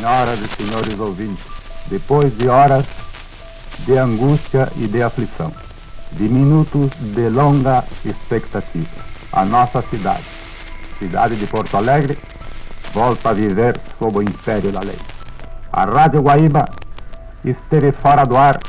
Senhoras e senhores ouvintes, depois de horas de angústia e de aflição, de minutos de longa expectativa, a nossa cidade de Porto Alegre, volta a viver sob o império da lei. A Rádio Guaíba esteve fora do ar.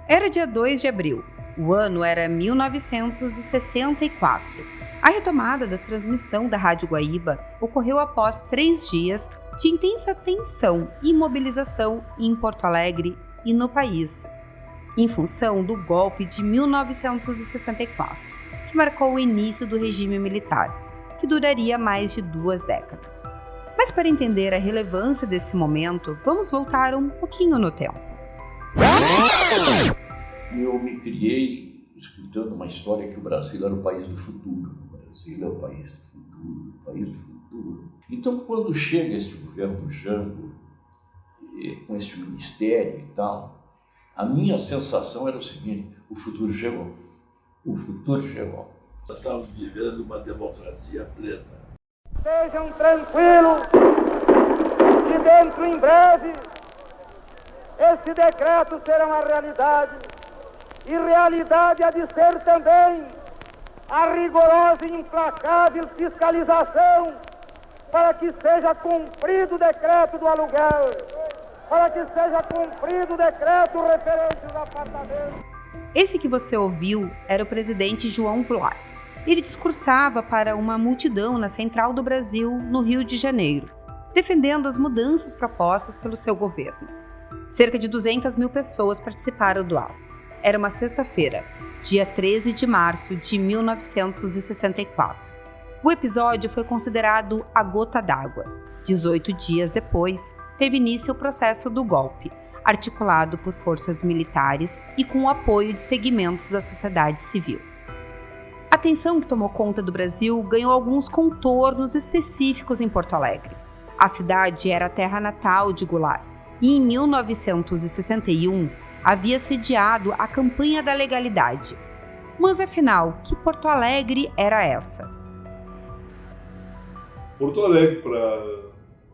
Era dia 2 de abril. O ano era 1964. A retomada da transmissão da Rádio Guaíba ocorreu após 3 dias de intensa tensão e mobilização em Porto Alegre e no país, em função do golpe de 1964, que marcou o início do regime militar, que duraria mais de 2 décadas. Mas para entender a relevância desse momento, vamos voltar um pouquinho no tempo. Eu me criei escutando uma história que o Brasil era o país do futuro. O Brasil é o país do futuro, o país do futuro. Então, quando chega esse governo do Jango, com esse ministério e tal, a minha sensação era o seguinte: o futuro chegou. O futuro chegou. Nós estamos vivendo uma democracia plena. Sejam tranquilos, que dentro em breve esse decreto será uma realidade, e realidade há de ser também a rigorosa e implacável fiscalização para que seja cumprido o decreto do aluguel, para que seja cumprido o decreto referente aos apartamentos. Esse que você ouviu era o presidente João Goulart. Ele discursava para uma multidão na Central do Brasil, no Rio de Janeiro, defendendo as mudanças propostas pelo seu governo. Cerca de 200 mil pessoas participaram do ato. Era uma sexta-feira, dia 13 de março de 1964. O episódio foi considerado a gota d'água. 18 dias depois, teve início o processo do golpe, articulado por forças militares e com o apoio de segmentos da sociedade civil. A tensão que tomou conta do Brasil ganhou alguns contornos específicos em Porto Alegre. A cidade era a terra natal de Goulart e, em 1961, havia sediado a campanha da legalidade. Mas, afinal, que Porto Alegre era essa? Porto Alegre,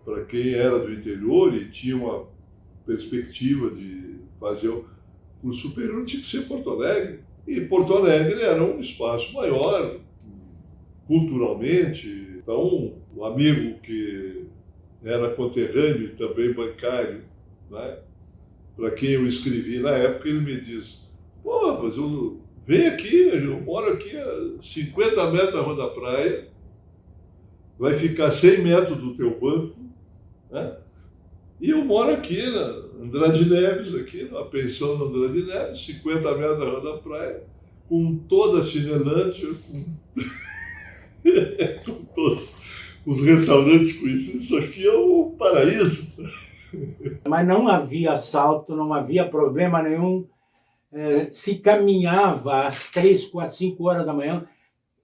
para quem era do interior e tinha uma perspectiva de fazer o curso superior, tinha que ser Porto Alegre. E Porto Alegre era um espaço maior, culturalmente. Então, um amigo que era conterrâneo e também bancário, né? Para quem eu escrevi na época, ele me diz: pô, mas vem aqui, eu moro aqui a 50 metros da Rua da Praia, vai ficar 100 metros do teu banco, né? E eu moro aqui na Andrade Neves, aqui na pensão da Andrade Neves, 50 metros da Rua da Praia, com toda a Cinelândia, com todos os restaurantes conhecidos. Isso aqui é o paraíso. Mas não havia assalto, não havia problema nenhum. Se caminhava às 3, 4, 5 horas da manhã,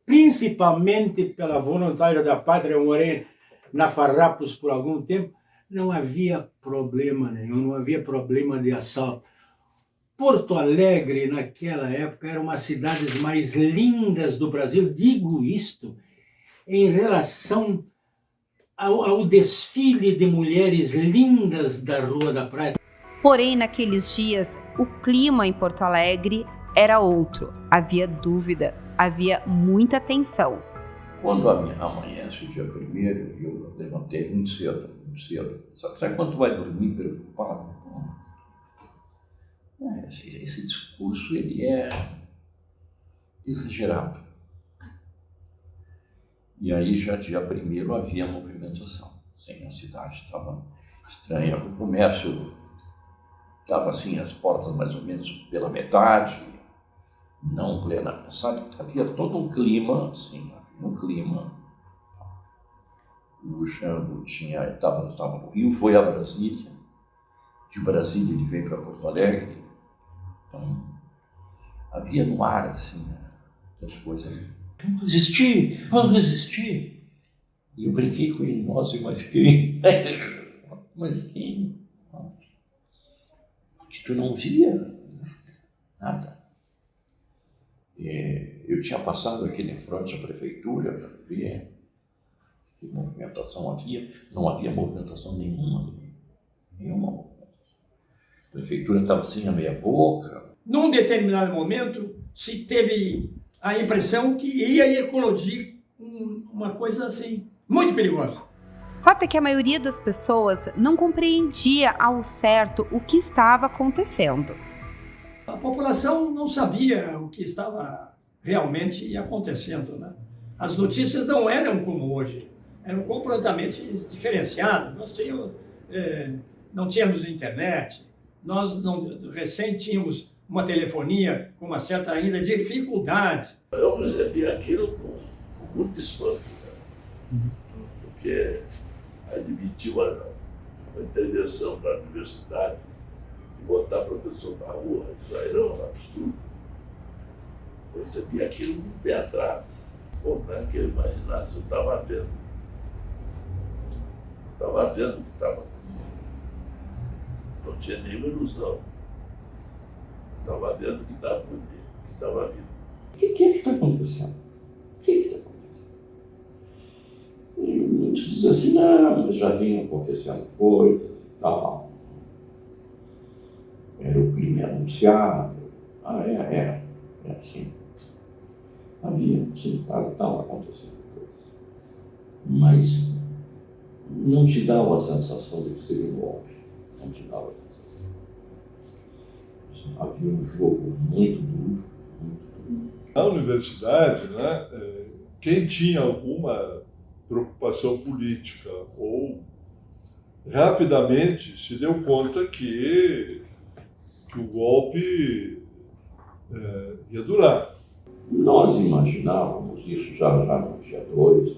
principalmente pela voluntária da pátria. Eu morei na Farrapos por algum tempo. Não havia problema nenhum, não havia problema de assalto. Porto Alegre, naquela época, era uma das cidades mais lindas do Brasil. Digo isto em relação ao desfile de mulheres lindas da Rua da Praia. Porém, naqueles dias, o clima em Porto Alegre era outro. Havia dúvida, havia muita tensão. Quando amanhece o dia 1º, eu levantei muito cedo. Sabe quando tu vai dormir preocupado? Esse discurso, ele é exagerado. E aí, já dia 1º, havia movimentação. Sim, a cidade estava estranha. O comércio estava assim, as portas mais ou menos pela metade, não plena. Sabe, havia todo um clima, assim, O Jango estava no Rio, foi a Brasília. De Brasília ele veio para Porto Alegre. Então, havia no ar, assim, essas coisas. Vamos resistir. E eu brinquei com ele: nossa, mas quem? Mas quem? Porque tu não via nada. Eu tinha passado aqui em frente à prefeitura para ver. Que movimentação havia? Não havia movimentação nenhuma. Nenhuma movimentação. A prefeitura estava sem a meia boca. Num determinado momento, se teve a impressão que ia eclodir uma coisa assim, muito perigosa. Fato é que a maioria das pessoas não compreendia ao certo o que estava acontecendo. A população não sabia o que estava realmente acontecendo, né? As notícias não eram como hoje, eram completamente diferenciadas. Nós não tínhamos internet, nós recém tínhamos uma telefonia com uma certa ainda dificuldade. Eu recebi aquilo com muito espanto, né? Porque admitiu a intervenção da universidade de botar professor na rua. Isso aí era um absurdo. Eu recebi aquilo com o pé atrás. Pô, não é que eu imaginasse, eu estava vendo. Estava vendo o que estava. Não tinha nenhuma ilusão. Estava vendo o que estava vindo. O que é que está acontecendo? O que está acontecendo? E muitos dizem assim, não, mas já vinha acontecendo coisas e tal. Era o crime anunciado. É assim. Havia, sim, estava acontecendo coisas. Mas não te dava a sensação de que seria um golpe. Não te dava a sensação. Havia um jogo muito duro. Na universidade, né, quem tinha alguma preocupação política ou rapidamente se deu conta que o golpe ia durar. Nós imaginávamos, isso já no dia 2,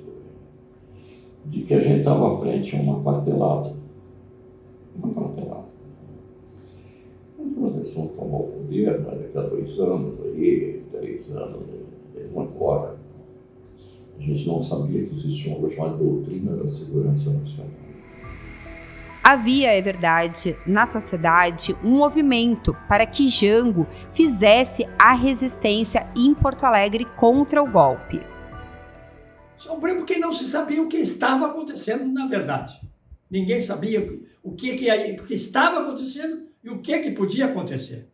de que a gente estava à frente a uma quartelada. Uma quartelada. Então, eles vão tomar o poder, mas daqui a 2 anos, 3 anos, eles vão embora. A gente não sabia que existia uma chamada doutrina da segurança nacional. Havia, é verdade, na sociedade um movimento para que Jango fizesse a resistência em Porto Alegre contra o golpe. Sombrio porque não se sabia o que estava acontecendo na verdade. Ninguém sabia o que estava acontecendo e o que podia acontecer.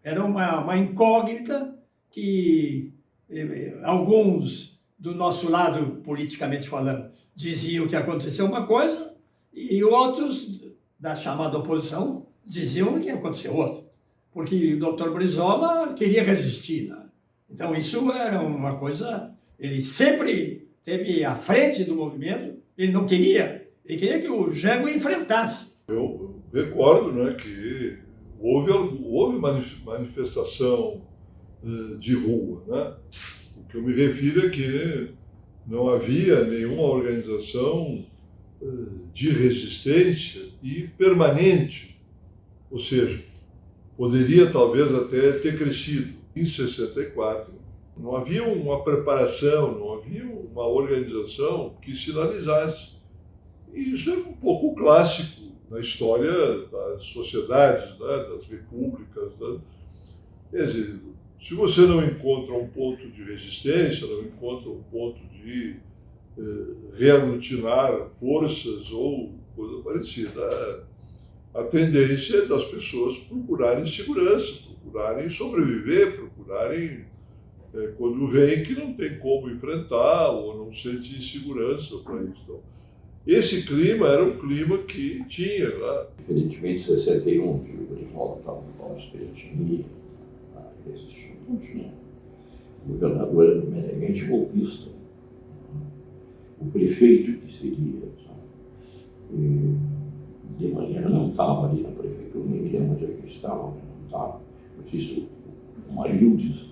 Era uma incógnita que alguns do nosso lado, politicamente falando, diziam que aconteceu uma coisa e outros da chamada oposição diziam que aconteceu outra. Porque o Dr. Brizola queria resistir, né? Então isso era uma coisa... Ele sempre esteve à frente do movimento, ele queria que o Jango enfrentasse. Eu recordo, né, que houve manifestação de rua, né? O que eu me refiro é que não havia nenhuma organização de resistência e permanente, ou seja, poderia talvez até ter crescido. Em 64, não havia uma preparação, não havia uma organização que sinalizasse. E isso é um pouco clássico na história das sociedades, né, das repúblicas. Né? Quer dizer, se você não encontra um ponto de resistência, não encontra um ponto de reaglutinar forças ou coisa parecida, a tendência é das pessoas procurarem segurança, procurarem sobreviver, procurarem, quando veem que não tem como enfrentar ou não sente insegurança para isso. Então, esse clima era um clima que tinha lá. Diferentemente, em 61, que o Brizola estava no Palácio Piratini, não tinha. O governador era meneghente golpista. O prefeito que seria, sabe? De manhã não estava ali na prefeitura, nem me lembro onde é que estava, não estava. Porque isso, o Marildes,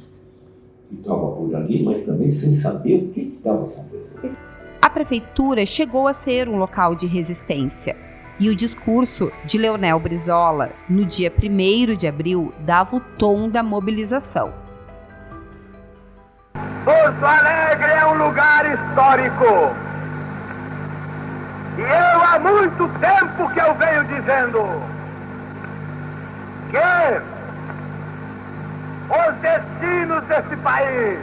que estava por ali, mas também sem saber o que estava acontecendo. A prefeitura chegou a ser um local de resistência. E o discurso de Leonel Brizola, no dia 1º de abril, dava o tom da mobilização. Porto Alegre é um lugar histórico. E eu há muito tempo que eu venho dizendo que os destinos desse país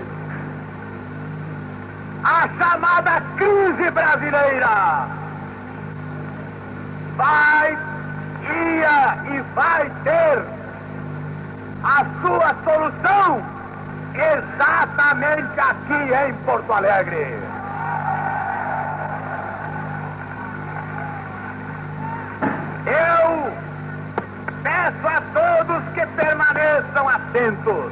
a chamada crise brasileira ia e vai ter a sua solução exatamente aqui em Porto Alegre. Eu peço a todos que permaneçam atentos.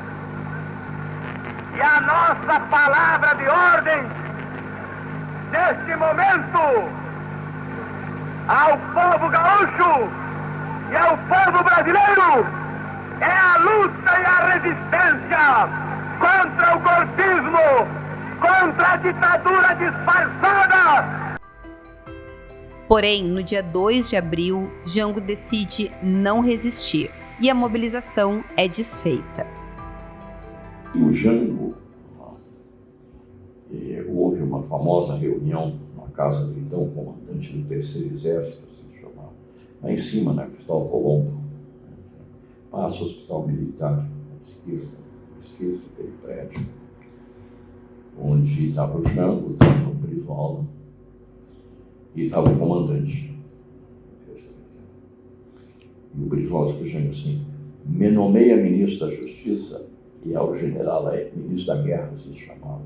E a nossa palavra de ordem, neste momento, ao povo gaúcho e ao povo brasileiro, é a luta e a resistência contra o golpismo, contra a ditadura disfarçada. Porém, no dia 2 de abril, Jango decide não resistir e a mobilização é desfeita. E o Jango, houve uma famosa reunião na casa do então comandante do Terceiro Exército, se chamava, lá em cima, na Cristóvão Colombo, passa o Hospital Militar, na esquerda daquele prédio, onde estava o Jango, estava o Brizola e estava o comandante. E o Brizola disse para o Jango assim: me nomeia ministro da Justiça, e é o general ministro da Guerra, se chamava.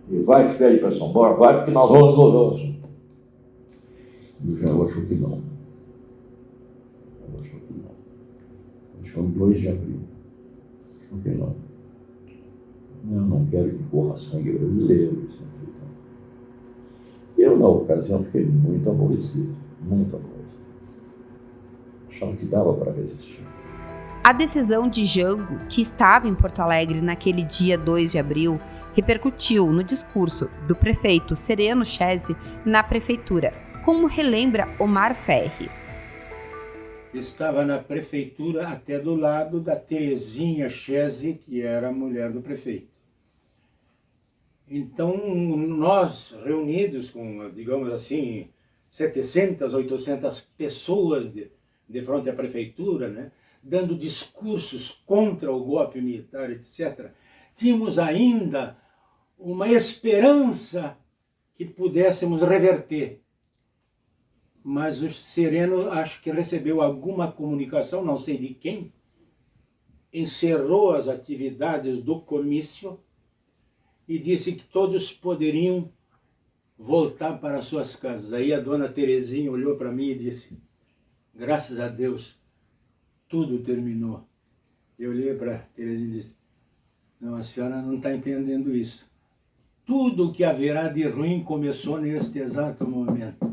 E vai, pede para São Paulo, vai, porque nós vamos resolver o assunto. E o Jango achou que não. Acho que foi 2 de abril. Achou que não. Eu não quero que corra sangue brasileiro. Eu, na ocasião, fiquei muito aborrecido. Muito aborrecido. Achava que dava para resistir. A decisão de Jango, que estava em Porto Alegre naquele dia 2 de abril, repercutiu no discurso do prefeito Sereno Chese na prefeitura, como relembra Omar Ferri. Estava na prefeitura até do lado da Terezinha Chese, que era a mulher do prefeito. Então, nós reunidos com, digamos assim, 700, 800 pessoas de frente à prefeitura, né, dando discursos contra o golpe militar, etc., tínhamos ainda uma esperança que pudéssemos reverter. Mas o Sereno, acho que recebeu alguma comunicação, não sei de quem, encerrou as atividades do comício e disse que todos poderiam voltar para suas casas. Aí a dona Terezinha olhou para mim e disse: graças a Deus, tudo terminou. Eu olhei para Terezinha e disse: não, a senhora não está entendendo isso. Tudo o que haverá de ruim começou neste exato momento.